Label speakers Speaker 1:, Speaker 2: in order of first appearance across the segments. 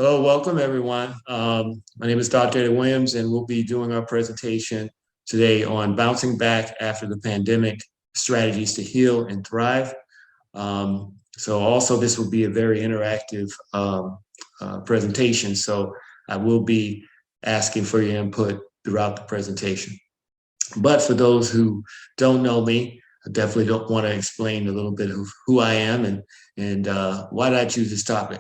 Speaker 1: Well, welcome everyone. My name is Dr. Eddie Williams, and we'll be doing our presentation today on bouncing back after the pandemic, strategies to heal and thrive. So also this will be a very interactive presentation. So I will be asking for your input throughout the presentation. But for those who don't know me, I definitely don't want to explain a little bit of who I am and why did I choose this topic.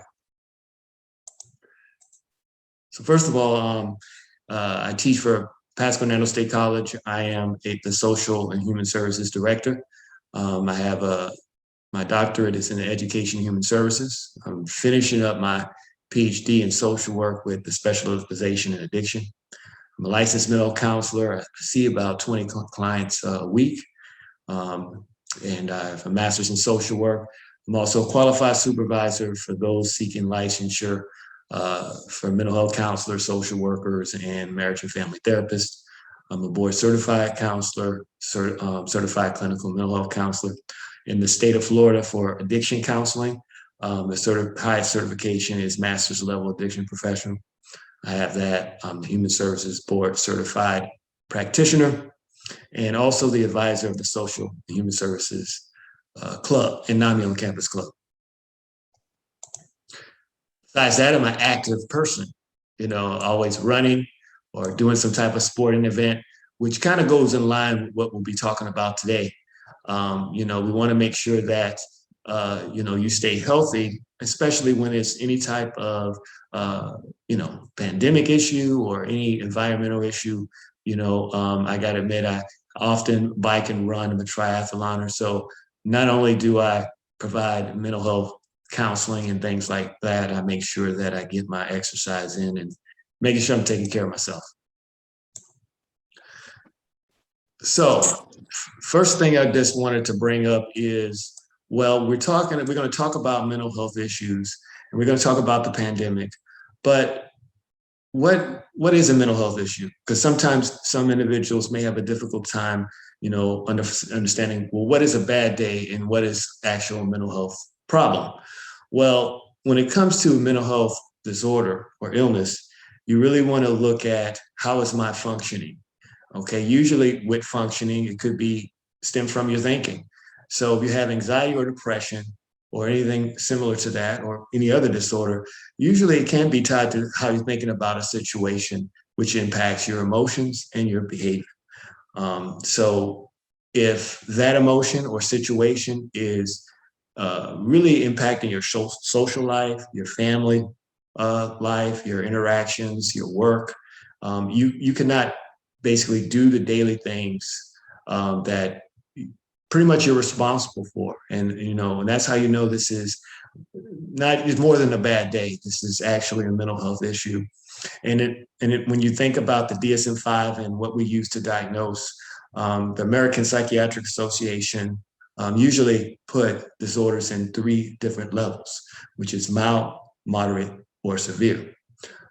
Speaker 1: So first of all, I teach for Pasco State College. I am the Social and Human Services Director. I have my doctorate is in education and human services. I'm finishing up my PhD in social work with the specialization in addiction. I'm a licensed mental health counselor. I see about 20 clients a week. And I have a master's in social work. I'm also a qualified supervisor for those seeking licensure for mental health counselors, social workers, and marriage and family therapists. I'm a board certified counselor, certified clinical mental health counselor in the state of Florida for addiction counseling. The highest certification is master's level addiction professional. I have that. I'm the human services board certified practitioner and also the advisor of the social and human services club and NAMI on campus club. Besides that, I'm an active person, always running or doing some type of sporting event, which kind of goes in line with what we'll be talking about today. We want to make sure that, you stay healthy, especially when it's any type of, pandemic issue or any environmental issue. I got to admit, I often bike and run. I'm a triathloner. So not only do I provide mental health counseling and things like that, I make sure that I get my exercise in and making sure I'm taking care of myself. So first thing I just wanted to bring up is, well, we're going to talk about mental health issues and we're going to talk about the pandemic, but what is a mental health issue? Because sometimes some individuals may have a difficult time, understanding, well, what is a bad day and what is actual mental health problem? Well, when it comes to mental health disorder or illness, you really want to look at how is my functioning. Okay, usually with functioning, it could be stem from your thinking. So if you have anxiety or depression or anything similar to that or any other disorder, usually it can be tied to how you're thinking about a situation, which impacts your emotions and your behavior. So if that emotion or situation is really impacting your social life, your family life, your interactions, your work, you cannot basically do the daily things that pretty much you're responsible for. And that's how you know this is it's more than a bad day. This is actually a mental health issue. And when you think about the DSM-5 and what we use to diagnose, the American Psychiatric Association usually put disorders in 3 different levels, which is mild, moderate, or severe.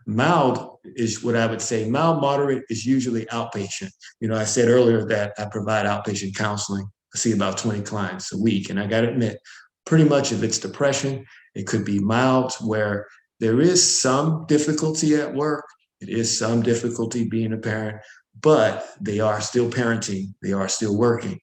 Speaker 1: Mild is what I would say. Mild, moderate is usually outpatient. I said earlier that I provide outpatient counseling. I see about 20 clients a week. And I got to admit, pretty much if it's depression, it could be mild where there is some difficulty at work. It is some difficulty being a parent, but they are still parenting. They are still working.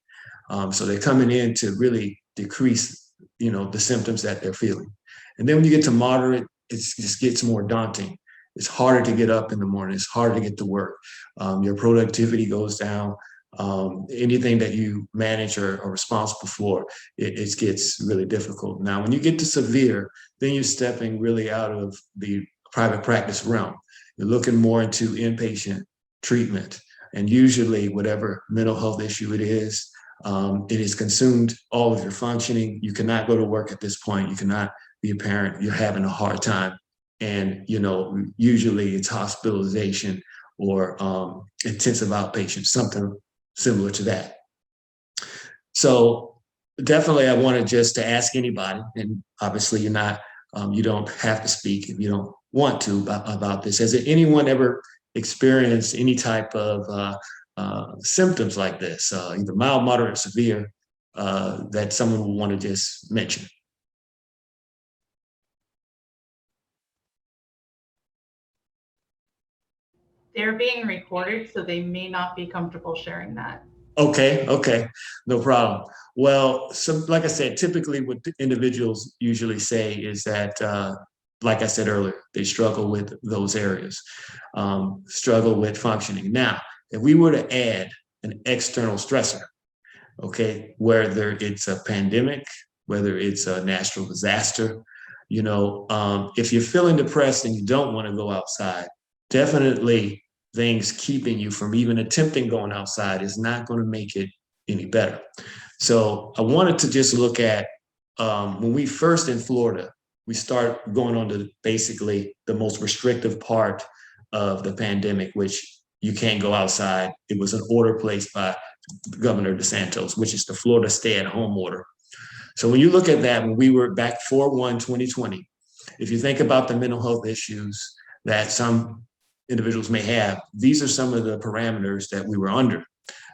Speaker 1: So they're coming in to really decrease, the symptoms that they're feeling. And then when you get to moderate, it just gets more daunting. It's harder to get up in the morning. It's harder to get to work. Your productivity goes down. Anything that you manage or are responsible for, it gets really difficult. Now, when you get to severe, then you're stepping really out of the private practice realm. You're looking more into inpatient treatment. And usually whatever mental health issue it has consumed all of your functioning. You cannot go to work at this point. You cannot be a parent. You're having a hard time. And, usually it's hospitalization or intensive outpatient, something similar to that. So definitely I wanted just to ask anybody, and obviously you don't have to speak if you don't want to about this. Has anyone ever experienced any type of symptoms like this, either mild, moderate, or severe, that someone would want to just mention?
Speaker 2: They're being recorded, so they may not be comfortable sharing that.
Speaker 1: Okay, okay, no problem. Well, so like I said, typically what individuals usually say is that, like I said earlier, they struggle with those areas, struggle with functioning. Now, if we were to add an external stressor, okay, whether it's a pandemic, whether it's a natural disaster, if you're feeling depressed and you don't want to go outside, definitely things keeping you from even attempting going outside is not going to make it any better. So I wanted to just look at when we first in Florida, we start going on to basically the most restrictive part of the pandemic, which you can't go outside. It was an order placed by Governor DeSantis, which is the Florida stay-at-home order. So when you look at that, when we were back 4/1/2020, if you think about the mental health issues that some individuals may have, these are some of the parameters that we were under.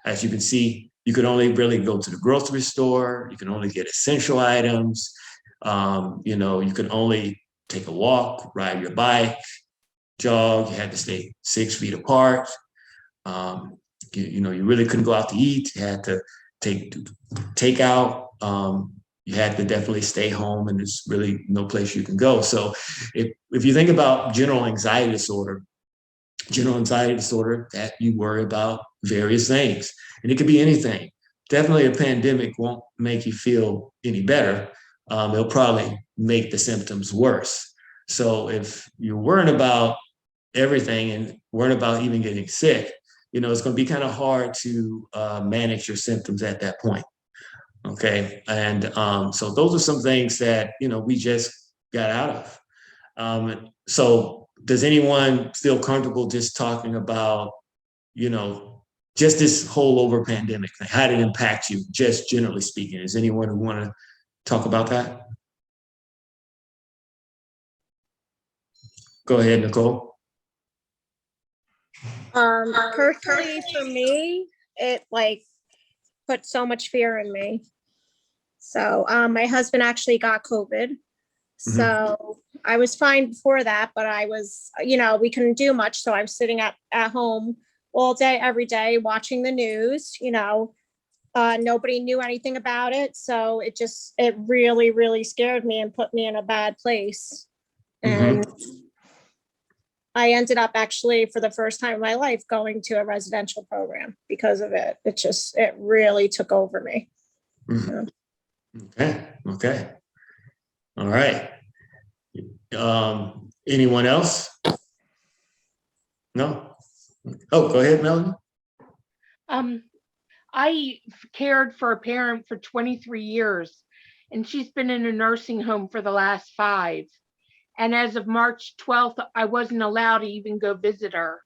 Speaker 1: As you can see, you could only really go to the grocery store. You can only get essential items. You could only take a walk, ride your bike, jog. You had to stay 6 feet apart. You really couldn't go out to eat. You had to take out. You had to definitely stay home, and there's really no place you can go. So, if you think about general anxiety disorder, that you worry about various things, and it could be anything. Definitely, a pandemic won't make you feel any better. It'll probably make the symptoms worse. So, if you're worrying about everything and worrying about even getting sick, it's going to be kind of hard to manage your symptoms at that point. Okay. And so those are some things that, we just got out of. So does anyone feel comfortable just talking about, you know, just this whole over pandemic thing? How did it impact you, just generally speaking? Is anyone who want to talk about that? Go ahead, Nicole.
Speaker 3: Personally for me, it like put so much fear in me. So my husband actually got COVID. So I was fine before that, but I was, we couldn't do much. So I'm sitting at home all day, every day, watching the news, nobody knew anything about it. So it really, really scared me and put me in a bad place. And I ended up actually for the first time in my life going to a residential program because of it. It really took over me.
Speaker 1: Mhm. Okay. Okay. All right. Anyone else? No? Oh, go ahead, Melanie.
Speaker 4: I cared for a parent for 23 years, and she's been in a nursing home for the last 5. And as of March 12th, I wasn't allowed to even go visit her.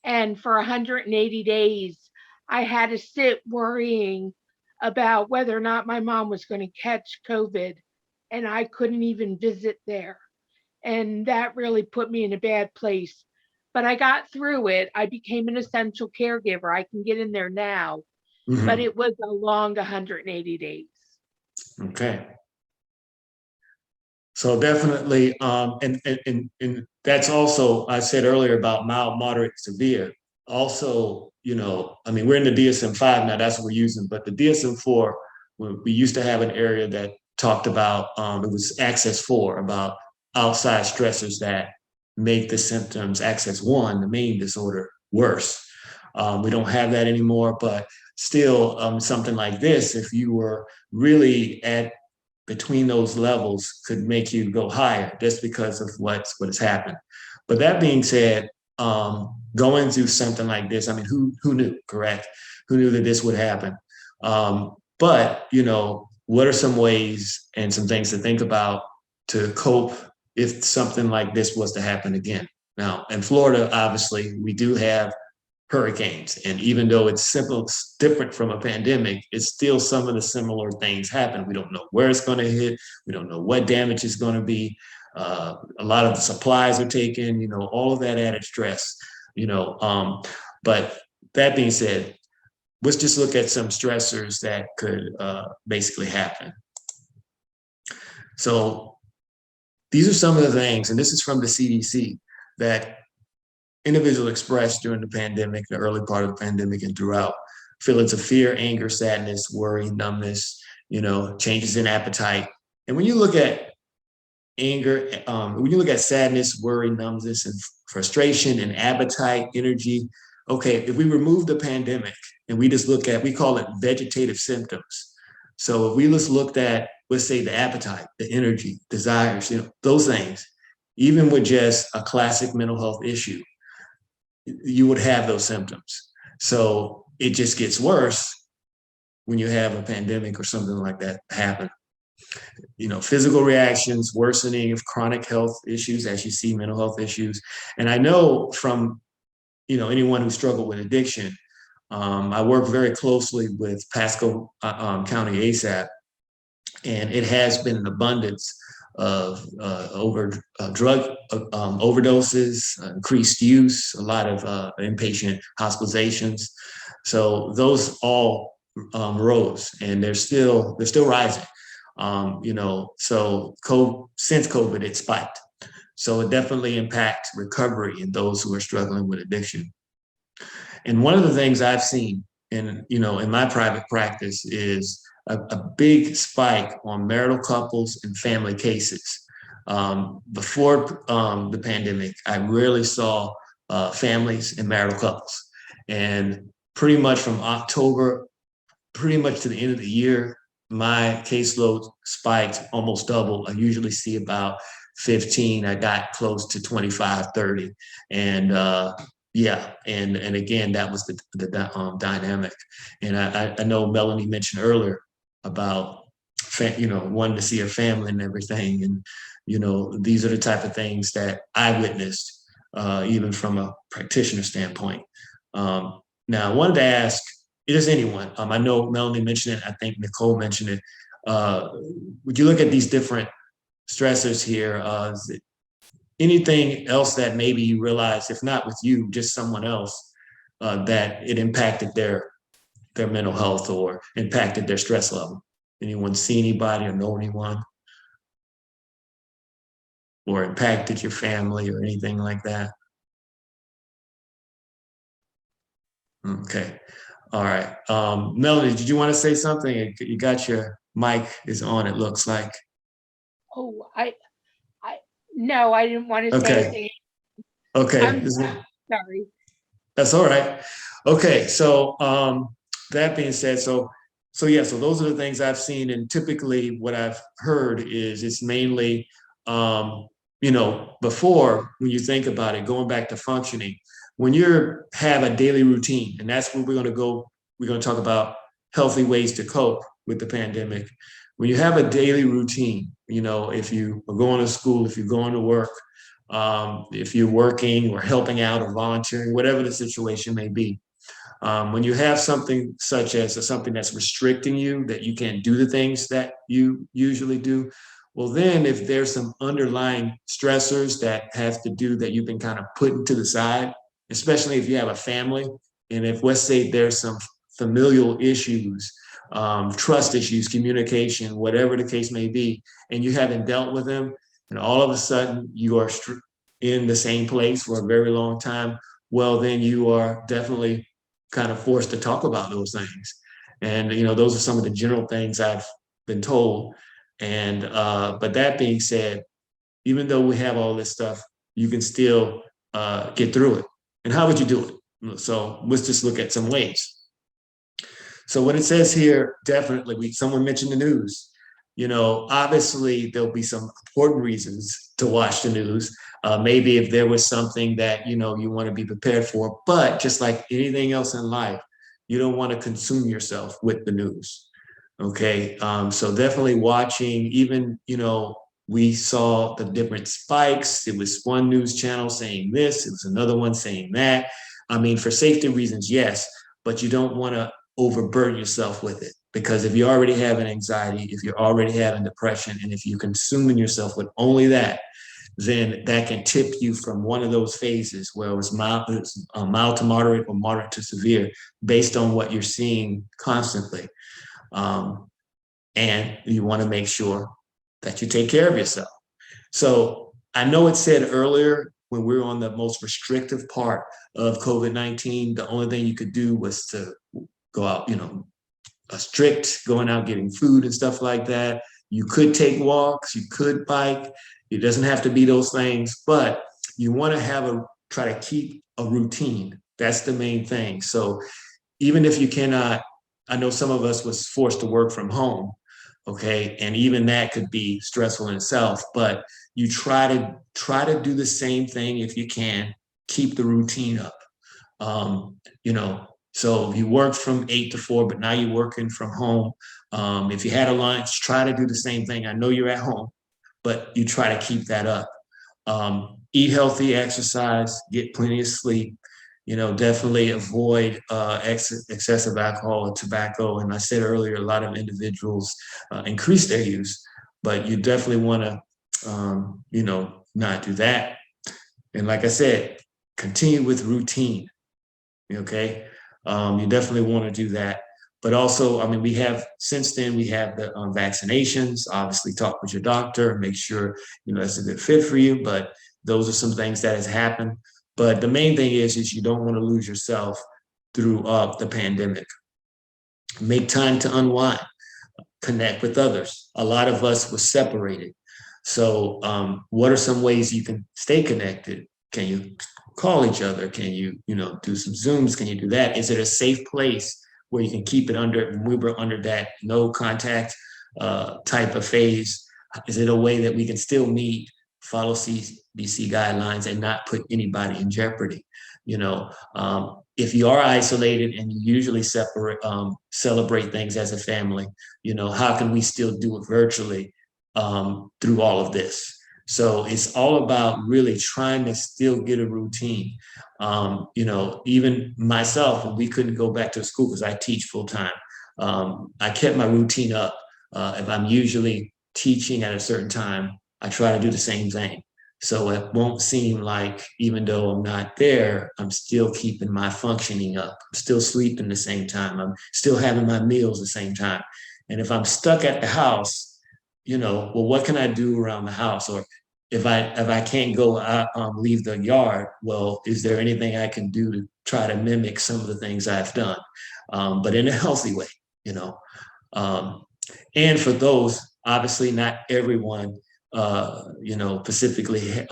Speaker 4: And for 180 days, I had to sit worrying about whether or not my mom was going to catch COVID, and I couldn't even visit there. And that really put me in a bad place. But I got through it. I became an essential caregiver. I can get in there now, but it was a long 180 days.
Speaker 1: Okay. So definitely, and that's also, I said earlier about mild, moderate, severe. Also, we're in the DSM-5 now, that's what we're using, but the DSM-4, we used to have an area that talked about, it was Access 4, about outside stressors that make the symptoms, Access 1, the main disorder, worse. We don't have that anymore, but still, something like this, if you were really at between those levels, could make you go higher just because of what has happened. But that being said, going through something like this, I mean, who knew, correct? Who knew that this would happen? But what are some ways and some things to think about to cope if something like this was to happen again? Now, in Florida, obviously, we do have hurricanes. And even though it's different from a pandemic, it's still some of the similar things happen. We don't know where it's going to hit. We don't know what damage is going to be. A lot of the supplies are taken, all of that added stress, but that being said, let's just look at some stressors that could basically happen. So these are some of the things, and this is from the CDC, that individuals expressed during the pandemic, the early part of the pandemic and throughout, feelings of fear, anger, sadness, worry, numbness, changes in appetite. And when you look at anger, when you look at sadness, worry, numbness, and frustration and appetite, energy, okay, if we remove the pandemic and we just look at, we call it vegetative symptoms. So if we just looked at, let's say, the appetite, the energy, desires, those things, even with just a classic mental health issue, you would have those symptoms. So it just gets worse when you have a pandemic or something like that happen. Physical reactions, worsening of chronic health issues as you see mental health issues. And I know from, anyone who struggled with addiction, I work very closely with Pasco County ASAP, and it has been an abundance of drug overdoses, increased use, a lot of inpatient hospitalizations. So those all rose, and they're still rising. So since COVID, it spiked. So it definitely impacts recovery in those who are struggling with addiction. And one of the things I've seen in my private practice is a big spike on marital couples and family cases. Before the pandemic, I rarely saw families and marital couples. And pretty much from October, pretty much to the end of the year, my caseload spiked almost double. I usually see about 15. I got close to 25, 30. And and again, that was the dynamic. And I know Melanie mentioned earlier about wanting to see her family and everything. And these are the type of things that I witnessed, even from a practitioner standpoint. Now, I wanted to ask, just anyone. I know Melanie mentioned it. I think Nicole mentioned it. Would you look at these different stressors here? Is it anything else that maybe you realize, if not with you, just someone else, that it impacted their mental health or impacted their stress level? Anyone see anybody or know anyone? Or impacted your family or anything like that? Okay. All right. Melanie, did you want to say something? You got your mic is on, it looks like.
Speaker 4: Oh, no, I didn't want to say
Speaker 1: Okay.
Speaker 4: anything.
Speaker 1: Okay.
Speaker 4: I'm sorry.
Speaker 1: That's all right. Okay. So that being said, so those are the things I've seen. And typically what I've heard is it's mainly, before, when you think about it, going back to functioning, when you have a daily routine, and that's where we're going to talk about healthy ways to cope with the pandemic. When you have a daily routine, if you are going to school, if you're going to work, if you're working or helping out or volunteering, whatever the situation may be, when you have something such as something that's restricting you, that you can't do the things that you usually do, well, then if there's some underlying stressors that have to do that you've been kind of putting to the side, especially if you have a family, and if, let's say, there's some familial issues, trust issues, communication, whatever the case may be, and you haven't dealt with them, and all of a sudden you are in the same place for a very long time, well, then you are definitely kind of forced to talk about those things. And, those are some of the general things I've been told. And, but that being said, even though we have all this stuff, you can still get through it. And how would you do it? So let's just look at some ways. So what it says here, definitely, someone mentioned the news. Obviously there'll be some important reasons to watch the news. Maybe if there was something that, you want to be prepared for, but just like anything else in life, you don't want to consume yourself with the news. Okay. So definitely watching, even, we saw the different spikes. It was one news channel saying this, it was another one saying that. I mean, for safety reasons, yes, but you don't want to overburden yourself with it, because if you already have an anxiety, if you're already having depression, and if you're consuming yourself with only that, then that can tip you from one of those phases where it was mild to moderate or moderate to severe, based on what you're seeing constantly. And you want to make sure that you take care of yourself. So I know it said earlier when we were on the most restrictive part of COVID-19, the only thing you could do was to go out, a strict going out getting food and stuff like that. You could take walks, you could bike. It doesn't have to be those things, but you want to try to keep a routine. That's the main thing. So even if you cannot, I know some of us was forced to work from home, okay, and even that could be stressful in itself. But you try to do the same thing if you can. Keep the routine up. So you worked from 8 to 4, but now you're working from home. If you had a lunch, try to do the same thing. I know you're at home, but you try to keep that up. Eat healthy, exercise, get plenty of sleep. Definitely avoid excessive alcohol or tobacco. And I said earlier, a lot of individuals increase their use, but you definitely want to, not do that. And like I said, continue with routine. Okay. You definitely want to do that. But also, since then we have the vaccinations. Obviously, talk with your doctor, make sure, that's a good fit for you. But those are some things that has happened. But the main thing is you don't want to lose yourself through the pandemic. Make time to unwind, connect with others. A lot of us were separated. So what are some ways you can stay connected? Can you call each other? Can you, do some Zooms? Can you do that? Is it a safe place where you can keep it when we were under that no contact type of phase? Is it a way that we can still meet, follow CDC guidelines and not put anybody in jeopardy? If you are isolated and you usually celebrate things as a family, how can we still do it virtually through all of this? So it's all about really trying to still get a routine. Even myself, when we couldn't go back to school because I teach full time, I kept my routine up. If I'm usually teaching at a certain time, I try to do the same thing. So it won't seem like, even though I'm not there, I'm still keeping my functioning up. I'm still sleeping the same time. I'm still having my meals the same time. And if I'm stuck at the house, well, what can I do around the house? Or if I can't go out, leave the yard, well, is there anything I can do to try to mimic some of the things I've done, but in a healthy way, and for those, obviously not everyone, specifically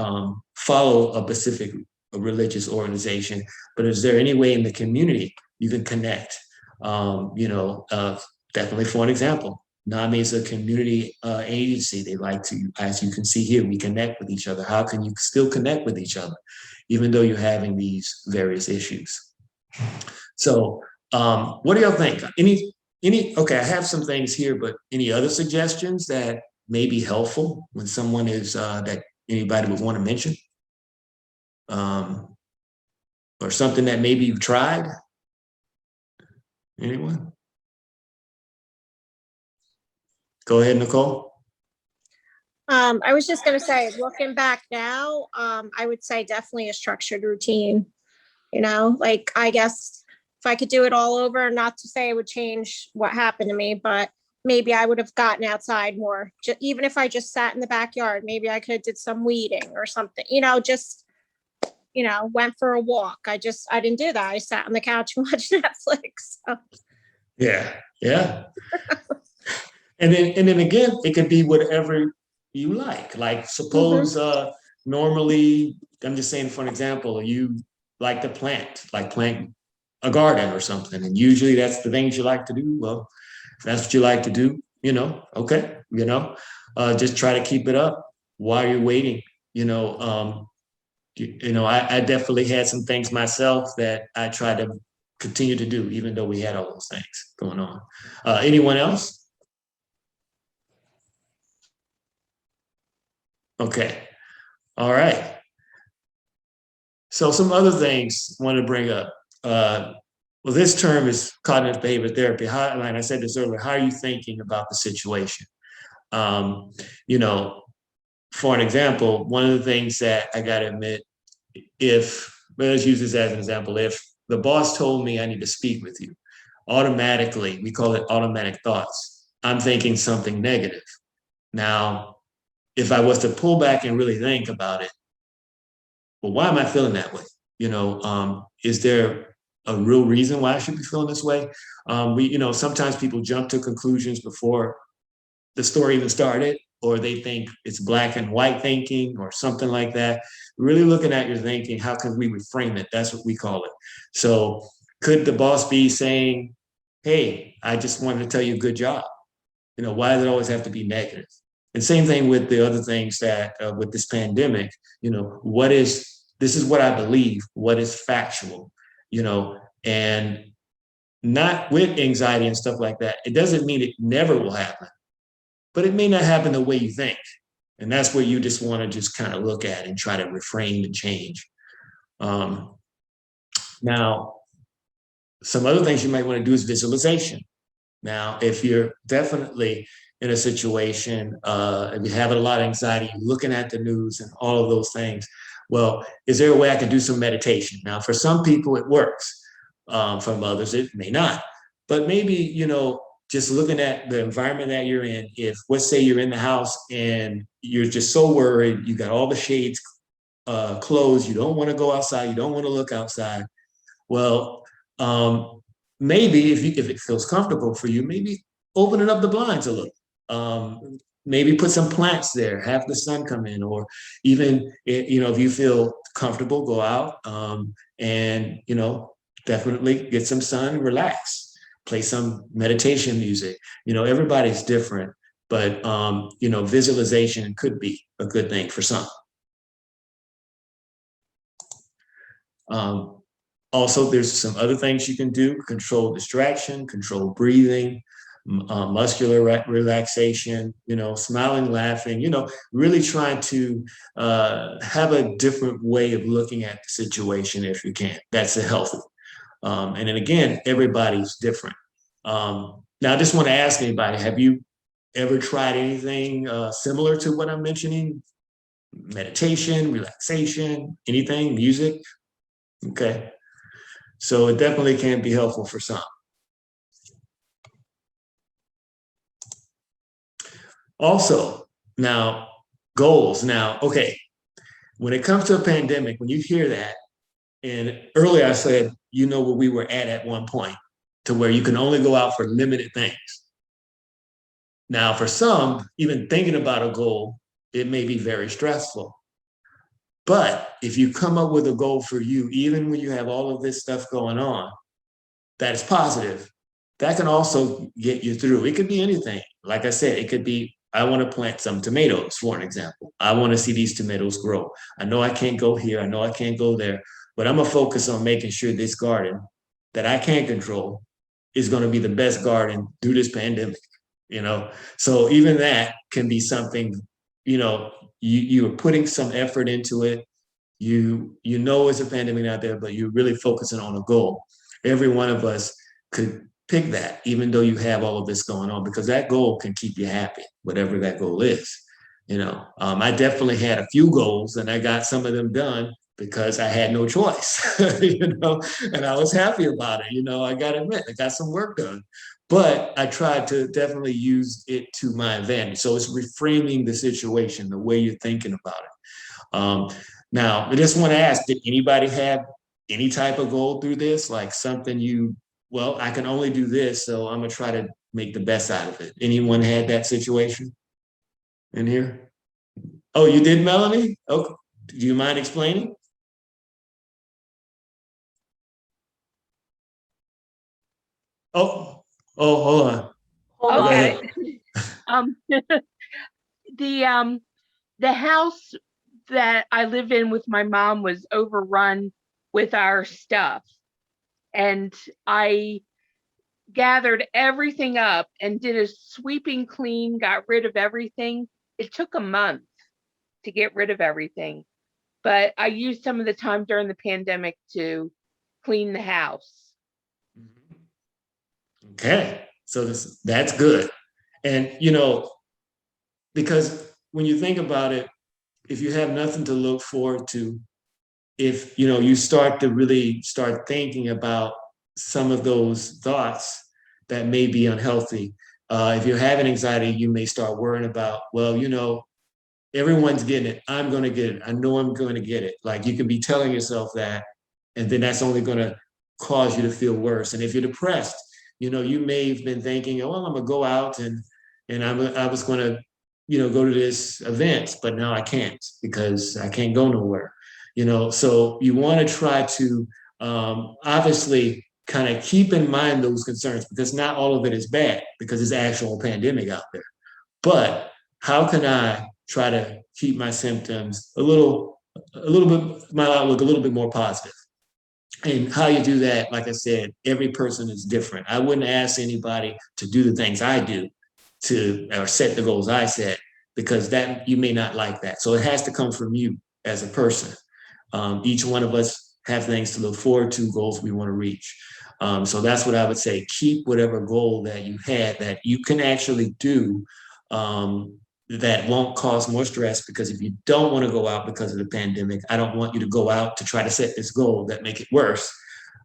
Speaker 1: follow a specific religious organization, but is there any way in the community you can connect? Definitely for an example, NAMI is a community agency. They like to, as you can see here, we connect with each other. How can you still connect with each other, even though you're having these various issues? So what do y'all think? Okay, I have some things here, but any other suggestions that may be helpful when someone is, that anybody would want to mention? Or something that maybe you've tried? Anyone? Go ahead, Nicole.
Speaker 3: I was just going to say, looking back now, I would say definitely a structured routine. I guess if I could do it all over, not to say it would change what happened to me, but maybe I would have gotten outside more. Even if I just sat in the backyard, maybe I could have did some weeding or something, went for a walk. I didn't do that. I sat on the couch and watched Netflix. So.
Speaker 1: Yeah. And then again, it could be whatever you like. Like suppose normally, I'm just saying for an example, you like to plant a garden or something. And usually that's the things you like to do. Well, if that's what you like to do, okay, just try to keep it up while you're waiting. I definitely had some things myself that I tried to continue to do, even though we had all those things going on. Anyone else? Okay. All right. So some other things I want to bring up. Well, this term is cognitive behavior therapy. Like I said this earlier, how are you thinking about the situation? For an example, one of the things that I got to admit, let's use this as an example, if the boss told me I need to speak with you, automatically, we call it automatic thoughts. I'm thinking something negative. Now, if I was to pull back and really think about it, well, why am I feeling that way? Is there a real reason why I should be feeling this way? Sometimes people jump to conclusions before the story even started, or they think it's black and white thinking or something like that. Really looking at your thinking, how can we reframe it? That's what we call it. So could the boss be saying, hey, I just wanted to tell you good job? Why does it always have to be negative? And same thing with the other things that with this pandemic, this is what I believe, what is factual, and not with anxiety and stuff like that. It doesn't mean it never will happen, but it may not happen the way you think. And that's where you just want to just kind of look at and try to reframe and change. Now, some other things you might want to do is visualization. Now, if you're definitely in a situation, if you're having a lot of anxiety, you're looking at the news and all of those things, well, is there a way I can do some meditation? Now, for some people, it works. From others, it may not. But maybe, just looking at the environment that you're in, if let's say you're in the house and you're just so worried, you got all the shades closed, you don't want to go outside, you don't want to look outside. Well, maybe if it feels comfortable for you, maybe opening up the blinds a little. Maybe put some plants there, have the sun come in, or even if you feel comfortable, go out and definitely get some sun, relax, play some meditation music. Everybody's different, but visualization could be a good thing for some. Also, there's some other things you can do: control distraction, control breathing, muscular relaxation, smiling, laughing, really trying to have a different way of looking at the situation if you can. That's a healthy. And then again, everybody's different. Now, I just want to ask anybody, have you ever tried anything similar to what I'm mentioning? Meditation, relaxation, anything, music? Okay. So it definitely can be helpful for some. Also, now, goals. Now, okay, when it comes to a pandemic, when you hear that, and earlier I said, where we were at one point, to where you can only go out for limited things. Now, for some, even thinking about a goal, it may be very stressful. But if you come up with a goal for you, even when you have all of this stuff going on, that is positive, that can also get you through. It could be anything. Like I said, it could be, I want to plant some tomatoes, for an example. I want to see these tomatoes grow. I know I can't go here. I know I can't go there, but I'm going to focus on making sure this garden that I can't control is going to be the best garden through this pandemic, So even that can be something, you're putting some effort into it. It's a pandemic out there, but you're really focusing on a goal. Every one of us could pick that, even though you have all of this going on, because that goal can keep you happy, whatever that goal is. I definitely had a few goals, and I got some of them done because I had no choice, and I was happy about it. I got to admit, I got some work done, but I tried to definitely use it to my advantage. So it's reframing the situation, the way you're thinking about it. Now, I just want to ask, did anybody have any type of goal through this? Like something I can only do this, so I'm going to try to make the best out of it. Anyone had that situation in here? Oh, you did, Melanie? Okay. Do you mind explaining? Oh, hold on.
Speaker 4: Okay. The house that I live in with my mom was overrun with our stuff. And I gathered everything up and did a sweeping clean, got rid of everything. It took a month to get rid of everything, but I used some of the time during the pandemic to clean the house.
Speaker 1: Okay, so that's good. And, because when you think about it, if you have nothing to look forward to, if, you start to really start thinking about some of those thoughts that may be unhealthy. If you're having anxiety, you may start worrying about, well, everyone's getting it. I'm going to get it. I know I'm going to get it. Like you can be telling yourself that, and then that's only going to cause you to feel worse. And if you're depressed, you may have been thinking, oh, well, I'm going to go out and I was going to, go to this event, but now I can't because I can't go nowhere. So you want to try to obviously kind of keep in mind those concerns because not all of it is bad because it's actual pandemic out there. But how can I try to keep my symptoms a little bit, my outlook a little bit more positive? And how you do that, like I said, every person is different. I wouldn't ask anybody to do the things I do or set the goals I set because that you may not like that. So it has to come from you as a person. Each one of us have things to look forward to, goals we want to reach. So that's what I would say. Keep whatever goal that you had that you can actually do that won't cause more stress, because if you don't want to go out because of the pandemic, I don't want you to go out to try to set this goal that make it worse,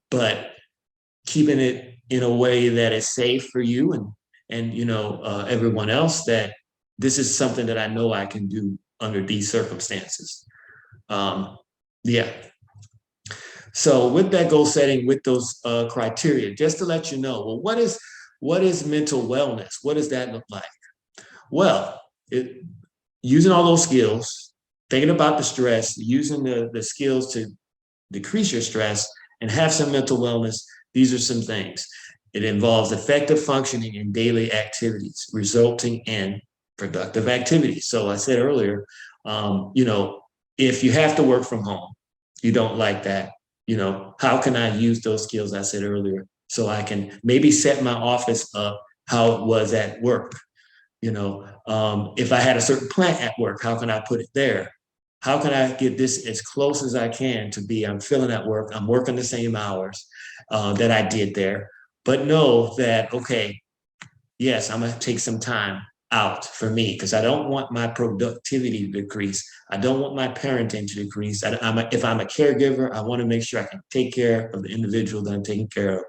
Speaker 1: but keeping it in a way that is safe for you and everyone else, that this is something that I know I can do under these circumstances. Yeah. So with that goal setting, with those criteria, just to let you know, well, what is mental wellness? What does that look like? Well, using all those skills, thinking about the stress, using the skills to decrease your stress and have some mental wellness. These are some things. It involves effective functioning in daily activities, resulting in productive activities. So I said earlier, if you have to work from home, you don't like that, how can I use those skills I said earlier so I can maybe set my office up how it was at work? If I had a certain plant at work, how can I put it there? How can I get this as close as I can to be, I'm feeling at work, I'm working the same hours that I did there, but know that, okay, yes, I'm going to take some time out for me because I don't want my productivity to decrease. I don't want my parenting to decrease. If I'm a caregiver, I want to make sure I can take care of the individual that I'm taking care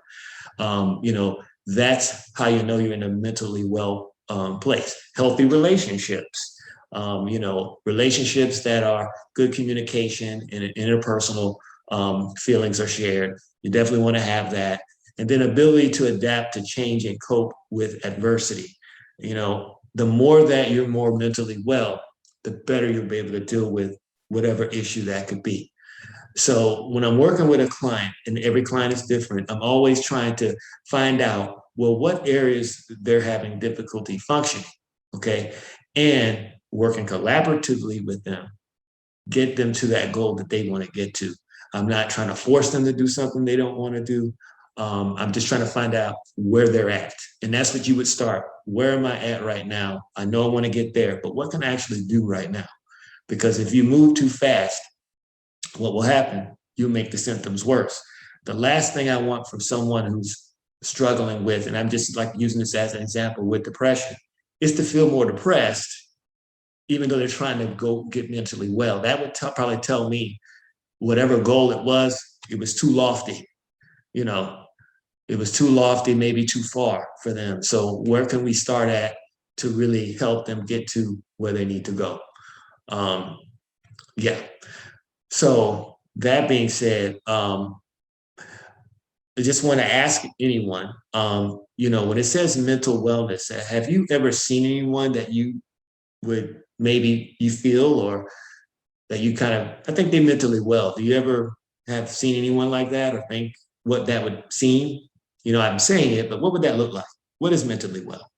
Speaker 1: of. That's how you know you're in a mentally well place. Healthy relationships, relationships that are good communication and interpersonal feelings are shared. You definitely want to have that. And then ability to adapt to change and cope with adversity. The more that you're more mentally well, the better you'll be able to deal with whatever issue that could be. So when I'm working with a client, and every client is different, I'm always trying to find out, well, what areas they're having difficulty functioning, okay? And working collaboratively with them, get them to that goal that they want to get to. I'm not trying to force them to do something they don't want to do. I'm just trying to find out where they're at. And that's what you would start. Where am I at right now? I know I want to get there, but what can I actually do right now? Because if you move too fast, what will happen? You'll make the symptoms worse. The last thing I want from someone who's struggling with, and I'm just like using this as an example with depression, is to feel more depressed, even though they're trying to go get mentally well. That would probably tell me whatever goal it was too lofty. It was too lofty, maybe too far for them. So where can we start at to really help them get to where they need to go? Yeah. So that being said, I just want to ask anyone, when it says mental wellness, have you ever seen anyone that you would maybe you feel or that you I think they're mentally well. Do you ever have seen anyone like that or think what that would seem? I'm saying it, but what would that look like? What is mentally well?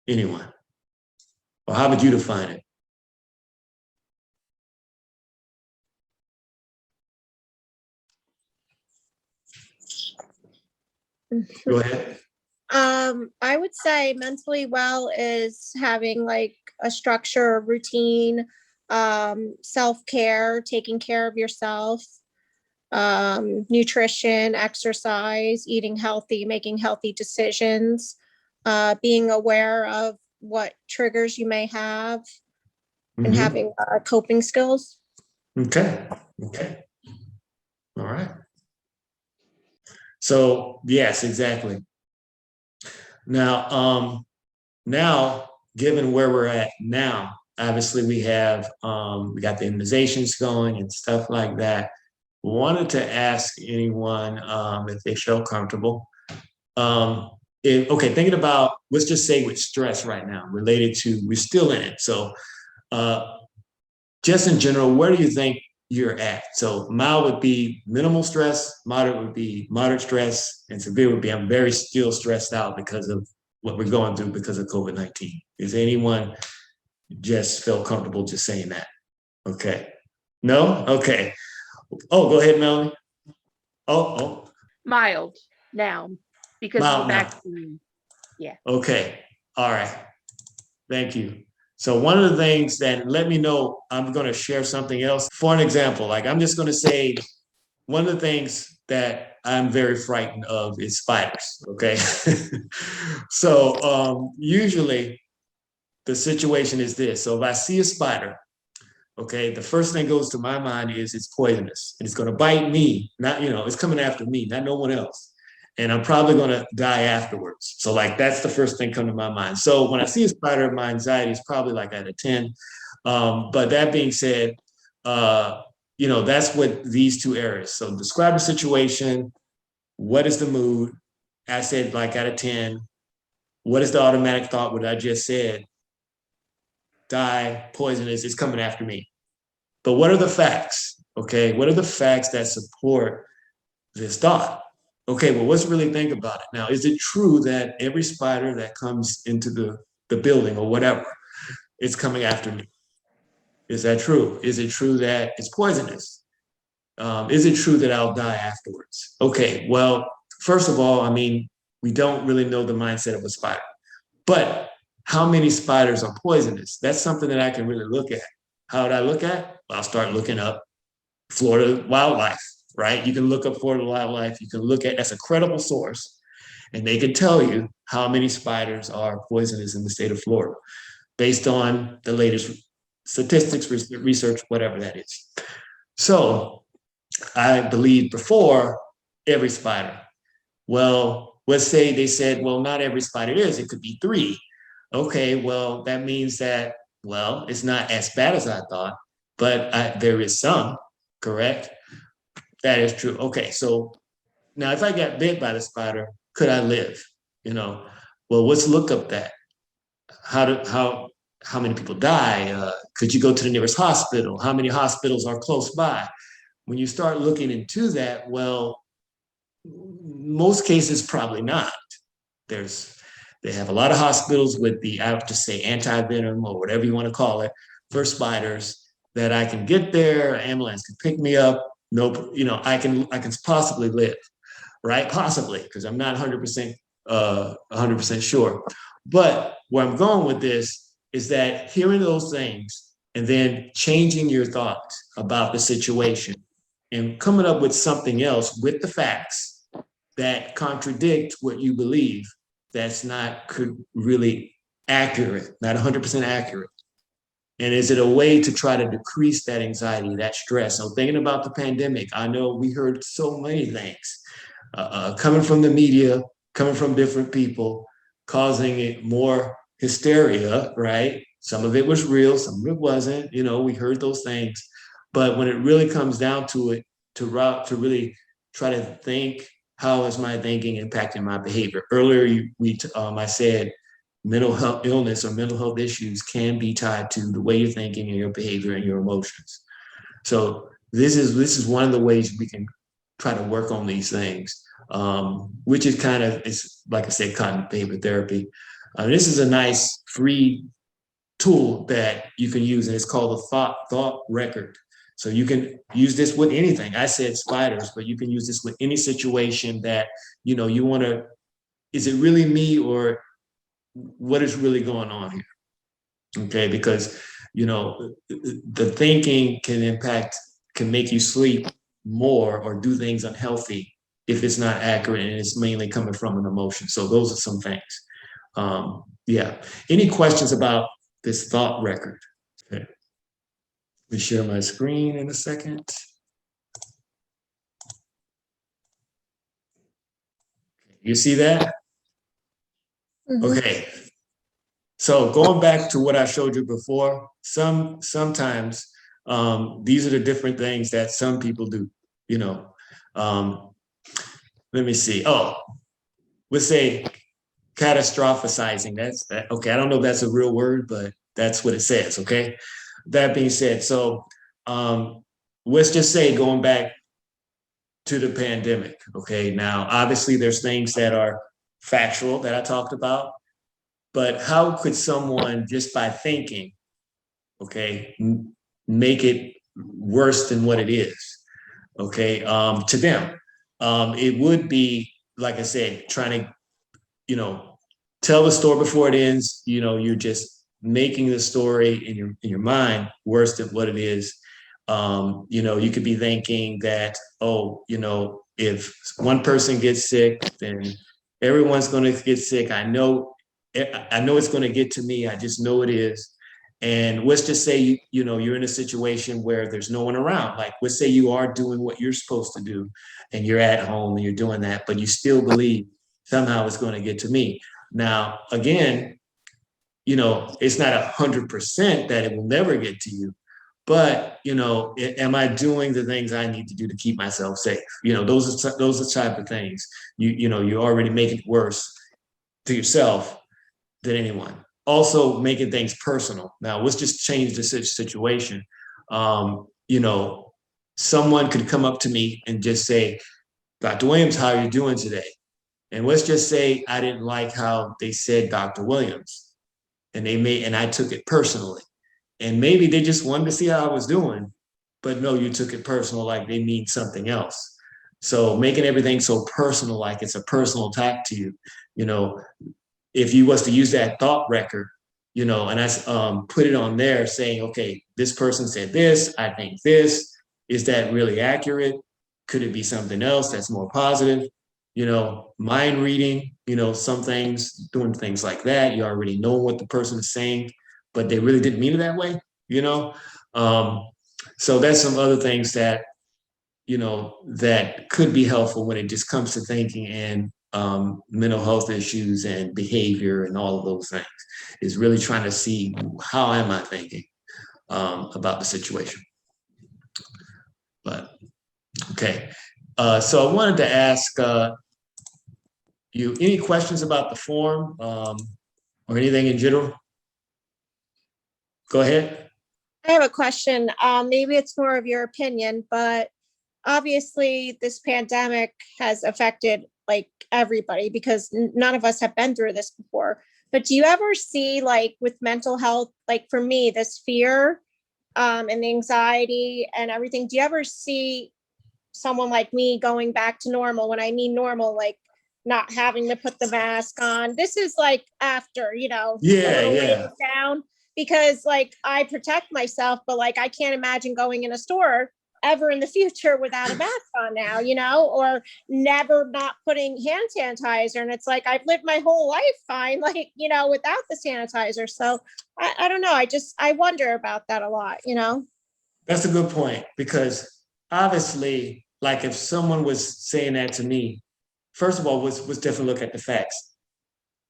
Speaker 1: Anyone? Or how would you define it? Go ahead.
Speaker 3: I would say mentally well is having like a structure, a routine, self-care, taking care of yourself, nutrition, exercise, eating healthy, making healthy decisions, being aware of what triggers you may have, and having coping skills.
Speaker 1: Okay. All right. So yes, exactly. Now given where we're at now, obviously we have, we got the immunizations going and stuff like that. Wanted to ask anyone if they felt comfortable. Okay, thinking about, let's just say with stress right now, related to, we're still in it. So just in general, where do you think you're at? So mild would be minimal stress, moderate would be moderate stress, and severe would be I'm very still stressed out because of what we're going through because of COVID-19. Is anyone just feel comfortable just saying that? Okay. No? Okay. Oh, go ahead, Melanie. Oh,
Speaker 4: Mild now because of
Speaker 1: mild
Speaker 4: the
Speaker 1: now.
Speaker 4: vaccine.
Speaker 1: Okay. All right. Thank you. So one of the things that, let me know, I'm going to share something else. For an example, like I'm just going to say one of the things that I'm very frightened of is spiders. Okay. So usually the situation is this. So if I see a spider, okay, the first thing goes to my mind is it's poisonous and it's going to bite me. Not, it's coming after me, not no one else. And I'm probably going to die afterwards. So like, that's the first thing come to my mind. So when I see a spider, my anxiety is probably like at a 10. But that being said, that's what these two areas. So describe the situation. What is the mood? I said like at a 10. What is the automatic thought? What I just said? Die, poisonous, it's coming after me. But what are the facts? Okay, what are the facts that support this thought? Okay, well, let's really think about it. Now, is it true that every spider that comes into the building or whatever, it's coming after me? Is that true? Is it true that it's poisonous? Is it true that I'll die afterwards? Okay, well, first of all, I mean, we don't really know the mindset of a spider, but how many spiders are poisonous? That's something that I can really look at. How would I look at? Well, I'll start looking up Florida wildlife, right? You can look up Florida wildlife. You can look at, that's a credible source, and they can tell you how many spiders are poisonous in the state of Florida based on the latest statistics, research, whatever that is. So I believed before every spider. Well, let's say they said, well, not every spider is, it could be 3. Okay, well, that means that, well, it's not as bad as I thought, but there is some, correct? That is true. Okay, so now if I got bit by the spider, could I live? Well, let's look up that. How many people die? Could you go to the nearest hospital? How many hospitals are close by? When you start looking into that, well, most cases probably not. They have a lot of hospitals with the, I would just say, anti-venom or whatever you want to call it for spiders that I can get there, an ambulance can pick me up. No, I can possibly live, right? Possibly, because I'm not 100% sure. But where I'm going with this is that hearing those things and then changing your thoughts about the situation and coming up with something else with the facts that contradict what you believe, that's not really accurate, not 100% accurate. And is it a way to try to decrease that anxiety, that stress? So thinking about the pandemic, I know we heard so many things coming from the media, coming from different people, causing it more hysteria, right? Some of it was real, some of it wasn't. We heard those things. But when it really comes down to it, to really try to think, how is my thinking impacting my behavior? Earlier, I said mental health illness or mental health issues can be tied to the way you're thinking and your behavior and your emotions. So this is one of the ways we can try to work on these things, which is it's like I said, cotton paper therapy. This is a nice free tool that you can use, and it's called the thought record. So you can use this with anything. I said spiders, but you can use this with any situation that you want to. Is it really me, or what is really going on here? Okay, because the thinking can make you sleep more or do things unhealthy if it's not accurate and it's mainly coming from an emotion. So those are some things. Yeah. Any questions about this thought record? Okay. Let me share my screen in a second. You see that?
Speaker 3: Mhm.
Speaker 1: Okay. So going back to what I showed you before, sometimes these are the different things that some people do, you know. Um, let me see. Oh, let's say catastrophizing. Okay. I don't know if that's a real word, but that's what it says. Okay. That being said, so let's just say going back to the pandemic. Okay. Now, obviously, there's things that are factual that I talked about, but how could someone just by thinking, okay, make it worse than what it is? Okay. To them, it would be, like I said, trying to, tell the story before it ends. You're just making the story in your mind worse than what it is. You could be thinking that, oh, if one person gets sick, then everyone's going to get sick. I know it's going to get to me. I just know it is. And let's just say you're in a situation where there's no one around. Like, let's say you are doing what you're supposed to do, and you're at home and you're doing that, but you still believe somehow it's going to get to me. Now, again, it's not 100% that it will never get to you, but am I doing the things I need to do to keep myself safe? Those are type of things. You already make it worse to yourself than anyone. Also, making things personal. Now, let's just change the situation. Someone could come up to me and just say, "Dr. Williams, how are you doing today?" And let's just say I didn't like how they said Dr. Williams, and I took it personally. And maybe they just wanted to see how I was doing, but no, you took it personal, like they mean something else. So making everything so personal, like it's a personal attack to you. You know, if you was to use that thought record, and I put it on there saying, okay, this person said this, I think this, is that really accurate? Could it be something else that's more positive? Mind reading, some things, doing things like that. You already know what the person is saying, but they really didn't mean it that way, you know? So that's some other things that, that could be helpful when it just comes to thinking and mental health issues and behavior and all of those things, is really trying to see how am I thinking about the situation. But okay, so I wanted to ask you any questions about the form or anything in general? Go ahead.
Speaker 3: I have a question. Maybe it's more of your opinion, but obviously this pandemic has affected like everybody because none of us have been through this before. But do you ever see, like, with mental health, like for me, this fear and anxiety and everything, do you ever see someone like me going back to normal? When I mean normal, like not having to put the mask on. This is like after, a
Speaker 1: Yeah,
Speaker 3: little
Speaker 1: yeah.
Speaker 3: ways down, because like I protect myself, but like I can't imagine going in a store ever in the future without a mask on now, or never not putting hand sanitizer. And it's like I've lived my whole life fine, like, without the sanitizer. So I don't know. I wonder about that a lot.
Speaker 1: That's a good point, because obviously, like if someone was saying that to me, first of all, was definitely look at the facts.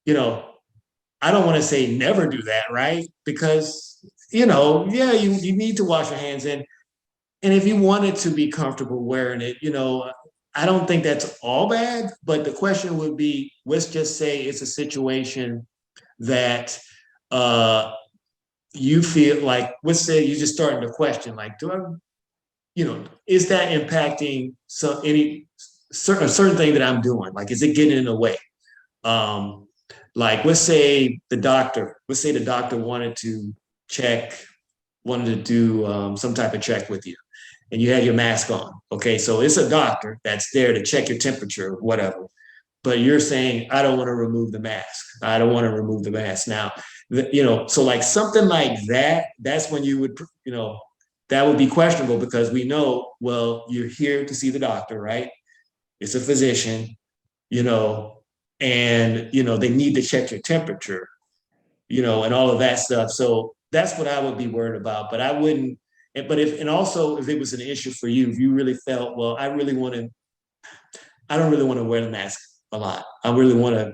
Speaker 1: I don't want to say never do that, right? Because, yeah, you need to wash your hands, and if you wanted to be comfortable wearing it, I don't think that's all bad. But the question would be, let's just say it's a situation that you feel like, let's say you're just starting to question, like, is that impacting any certain thing that I'm doing? Like, is it getting in the way? Like, let's say the doctor wanted to do some type of check with you, and you had your mask on. Okay, so it's a doctor that's there to check your temperature, whatever. But you're saying, I don't want to remove the mask. I don't want to remove the mask. Now, so like something like that, that's when you would, that would be questionable, because we know, well, you're here to see the doctor, right? It's a physician, and, they need to check your temperature, and all of that stuff. So that's what I would be worried about. But I wouldn't, and also if it was an issue for you, if you really felt, well, I don't really want to wear the mask a lot. I really want to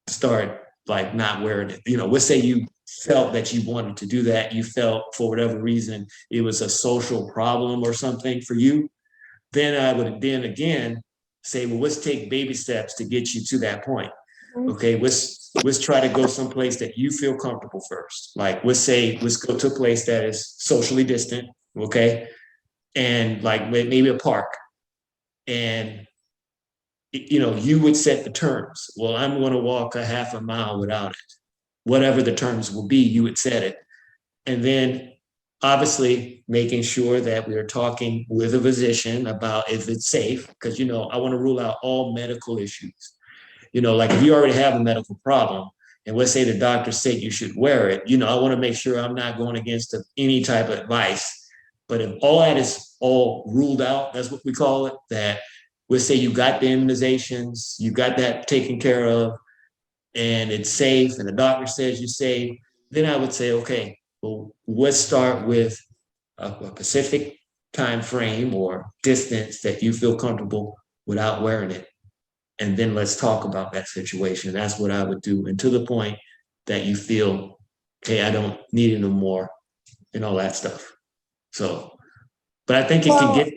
Speaker 1: start like not wearing it. Let's say you felt that you wanted to do that, you felt for whatever reason it was a social problem or something for you, then I would then again say, well, let's take baby steps to get you to that point. Okay, let's try to go someplace that you feel comfortable first. Like let's go to a place that is socially distant, okay, and like maybe a park, and you would set the terms. Well, I'm going to walk a half a mile without it. Whatever the terms will be, you would set it, and then obviously making sure that we are talking with a physician about if it's safe, because I want to rule out all medical issues. Like if you already have a medical problem, and let's say the doctor said you should wear it, I want to make sure I'm not going against any type of advice. But if all that is all ruled out, that's what we call it, that let's say you got the immunizations, you got that taken care of, and it's safe, and the doctor says you're safe, then I would say, okay, well, let's start with a specific time frame or distance that you feel comfortable without wearing it. And then let's talk about that situation. That's what I would do. And to the point that you feel, okay, I don't need it no more and all that stuff. So, but I think it can get,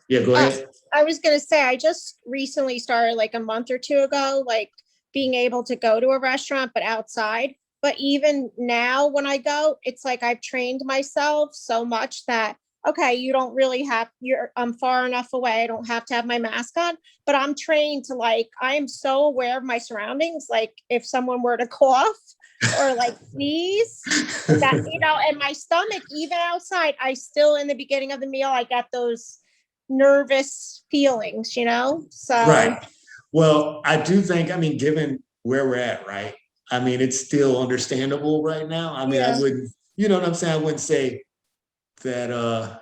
Speaker 1: yeah, go ahead.
Speaker 3: I was going to say, I just recently started like a month or two ago, like being able to go to a restaurant, but outside. But even now when I go, it's like I've trained myself so much that, okay, you don't really have, I'm far enough away. I don't have to have my mask on, but I'm trained to like, I am so aware of my surroundings. Like if someone were to cough or like sneeze, that, and my stomach, even outside, I still, in the beginning of the meal, I get those nervous feelings, so.
Speaker 1: Right. Well, I do think, given where we're at, right? It's still understandable right now.
Speaker 3: Yeah.
Speaker 1: I wouldn't, you know what I'm saying? I wouldn't say that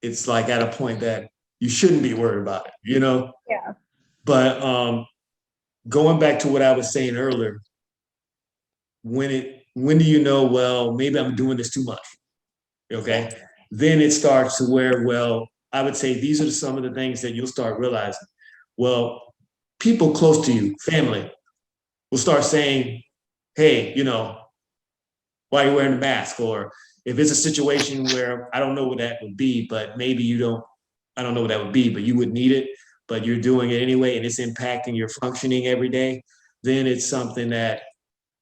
Speaker 1: it's like at a point that you shouldn't be worried about it,
Speaker 3: Yeah.
Speaker 1: But going back to what I was saying earlier, when do you know, well, maybe I'm doing this too much? Okay. Then it starts to where, well, I would say these are some of the things that you'll start realizing. Well, people close to you, family, will start saying, hey, why are you wearing a mask? Or if it's a situation where I don't know what that would be, but maybe I don't know what that would be, but you would need it, but you're doing it anyway, and it's impacting your functioning every day, then it's something that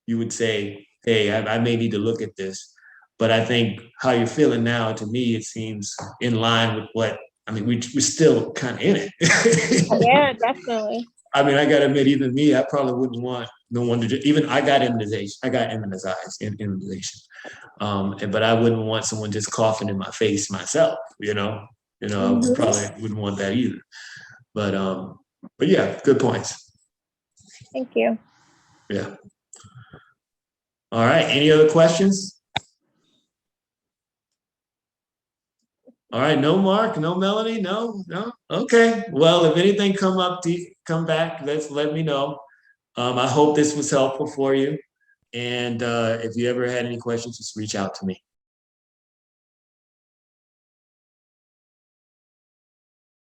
Speaker 1: you would say, hey, I may need to look at this. But I think how you're feeling now, to me, it seems in line with what, we're still kind of in it.
Speaker 3: Yeah, definitely.
Speaker 1: I got to admit, even me, I probably wouldn't want no one to even I got immunization. I got immunization. But I wouldn't want someone just coughing in my face myself, I probably wouldn't want that either. But yeah, good points.
Speaker 3: Thank you.
Speaker 1: Yeah. All right. Any other questions? All right. No Mark, no Melanie, no. Okay. Well, if anything come back, let me know. I hope this was helpful for you. And if you ever had any questions, just reach out to me.